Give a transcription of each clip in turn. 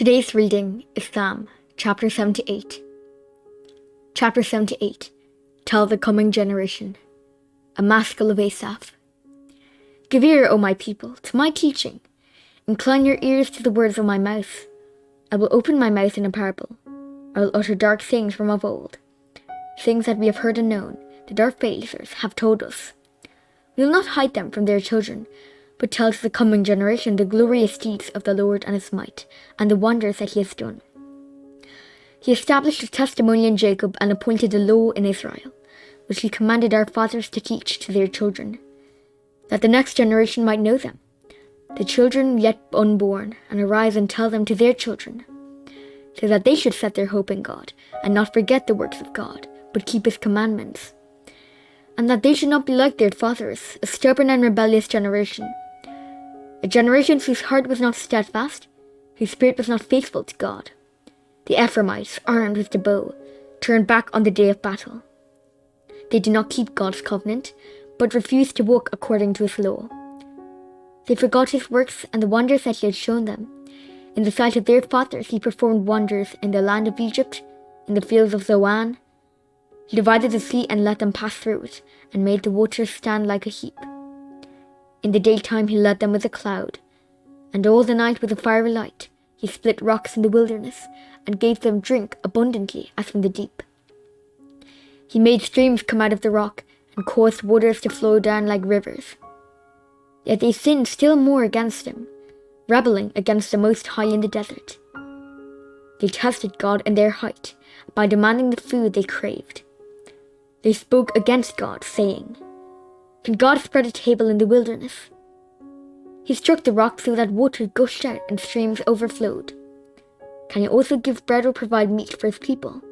Today's reading is Psalm chapter 78. Chapter 78. Tell the coming generation. A Maskil of Asaph. Give ear, O my people, to my teaching. Incline your ears to the words of my mouth. I will open my mouth in a parable. I will utter dark things from of old. Things that we have heard and known, the dark fathers have told us. We will not hide them from their children, but tell to the coming generation the glorious deeds of the Lord and his might, and the wonders that he has done. He established a testimony in Jacob and appointed a law in Israel, which he commanded our fathers to teach to their children, that the next generation might know them, the children yet unborn, and arise and tell them to their children, so that they should set their hope in God, and not forget the works of God, but keep his commandments, and that they should not be like their fathers, a stubborn and rebellious generation, a generation whose heart was not steadfast, whose spirit was not faithful to God. The Ephraimites, armed with the bow, turned back on the day of battle. They did not keep God's covenant, but refused to walk according to his law. They forgot his works and the wonders that he had shown them. In the sight of their fathers he performed wonders in the land of Egypt, in the fields of Zoan. He divided the sea and let them pass through it, and made the waters stand like a heap. In the daytime he led them with a cloud, and all the night with a fiery light. He split rocks in the wilderness, and gave them drink abundantly as from the deep. He made streams come out of the rock, and caused waters to flow down like rivers. Yet they sinned still more against him, rebelling against the Most High in the desert. They tested God in their height, by demanding the food they craved. They spoke against God, saying, "Can God spread a table in the wilderness?" He struck the rock so that water gushed out and streams overflowed. Can he also give bread or provide meat for his people?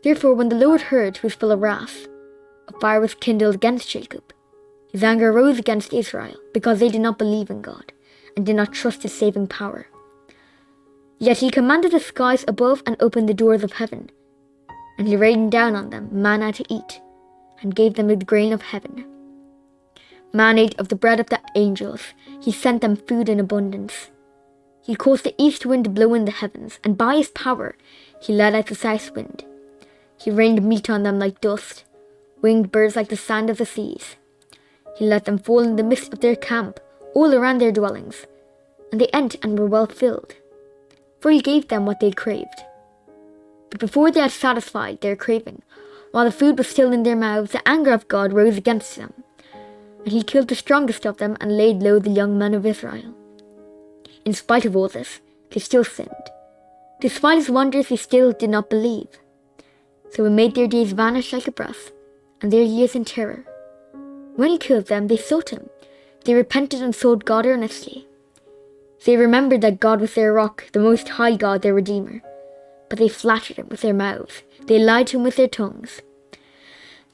Therefore, when the Lord heard, he was full of wrath. A fire was kindled against Jacob. His anger rose against Israel, because they did not believe in God, and did not trust his saving power. Yet he commanded the skies above and opened the doors of heaven, and he rained down on them manna to eat, and gave them the grain of heaven. Man ate of the bread of the angels. He sent them food in abundance. He caused the east wind to blow in the heavens, and by his power he led out the south wind. He rained meat on them like dust, winged birds like the sand of the seas. He let them fall in the midst of their camp, all around their dwellings, and they ate and were well filled, for he gave them what they craved. But before they had satisfied their craving, while the food was still in their mouths, the anger of God rose against them, and he killed the strongest of them and laid low the young men of Israel. In spite of all this, they still sinned. Despite his wonders, they still did not believe. So he made their days vanish like a breath, and their years in terror. When he killed them, they sought him. They repented and sought God earnestly. They remembered that God was their rock, the Most High God, their Redeemer. But they flattered him with their mouths. They lied to him with their tongues.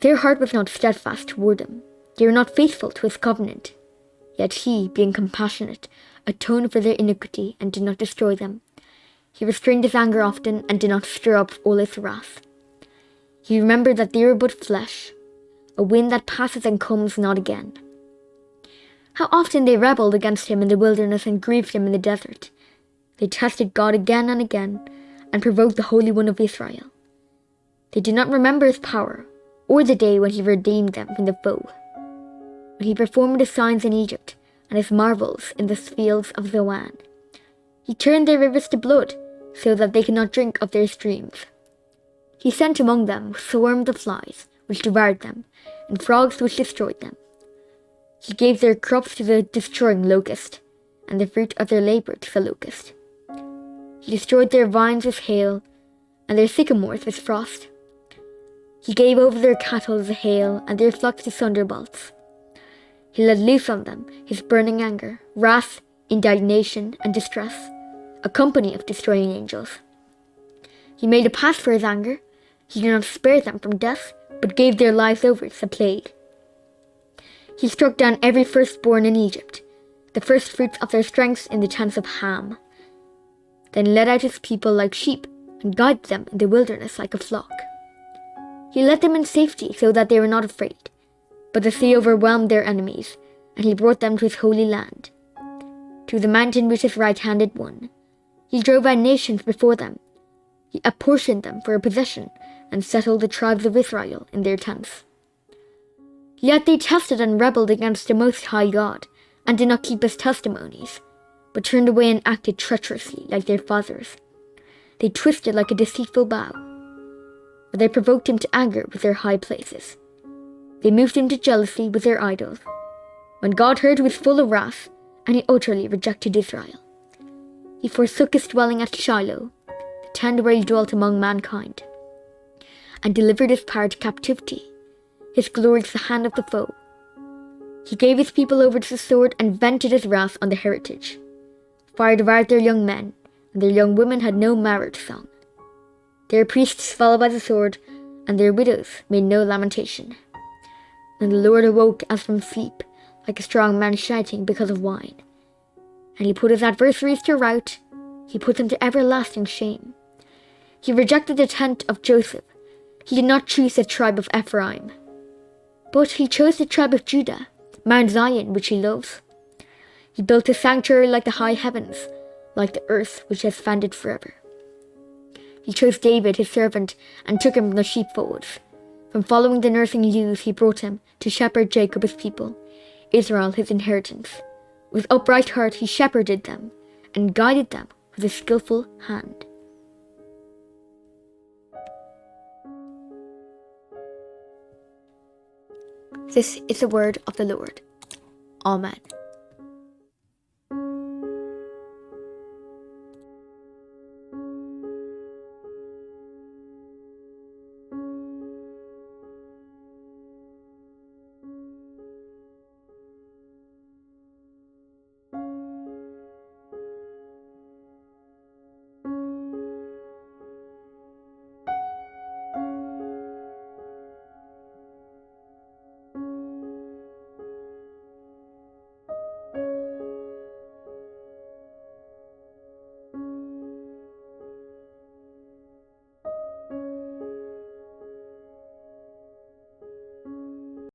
Their heart was not steadfast toward him. They were not faithful to his covenant. Yet he, being compassionate, atoned for their iniquity and did not destroy them. He restrained his anger often and did not stir up all his wrath. He remembered that they were but flesh, a wind that passes and comes not again. How often they rebelled against him in the wilderness and grieved him in the desert. They tested God again and again, and provoked the Holy One of Israel. They did not remember his power, or the day when he redeemed them from the foe, when he performed his signs in Egypt, and his marvels in the fields of Zoan. He turned their rivers to blood, so that they could not drink of their streams. He sent among them swarms of flies, which devoured them, and frogs which destroyed them. He gave their crops to the destroying locust, and the fruit of their labor to the locust. He destroyed their vines with hail, and their sycamores with frost. He gave over their cattle to the hail, and their flocks to thunderbolts. He let loose on them his burning anger, wrath, indignation, and distress, a company of destroying angels. He made a path for his anger. He did not spare them from death, but gave their lives over to the plague. He struck down every firstborn in Egypt, the firstfruits of their strength in the tents of Ham. Then led out his people like sheep, and guided them in the wilderness like a flock. He led them in safety so that they were not afraid, but the sea overwhelmed their enemies, and he brought them to his holy land, to the mountain which his right hand had won, He drove out nations before them. He apportioned them for a possession and settled the tribes of Israel in their tents. Yet they tested and rebelled against the Most High God, and did not keep his testimonies, but turned away and acted treacherously like their fathers. They twisted like a deceitful bow, but they provoked him to anger with their high places. They moved him to jealousy with their idols. When God heard, he was full of wrath, and he utterly rejected Israel. He forsook his dwelling at Shiloh, the tent where he dwelt among mankind, and delivered his power to captivity, his glory to the hand of the foe. He gave his people over to the sword and vented his wrath on the heritage. Fire devoured their young men, and their young women had no marriage song. Their priests fell by the sword, and their widows made no lamentation. And the Lord awoke as from sleep, like a strong man shouting because of wine. And he put his adversaries to rout, he put them to everlasting shame. He rejected the tent of Joseph, he did not choose the tribe of Ephraim. But he chose the tribe of Judah, Mount Zion, which he loves. He built a sanctuary like the high heavens, like the earth which has standed forever. He chose David his servant, and took him from the sheepfolds. From following the nursing ewes he brought him to shepherd Jacob his people, Israel his inheritance. With upright heart he shepherded them, and guided them with a skillful hand. This is the word of the Lord. Amen.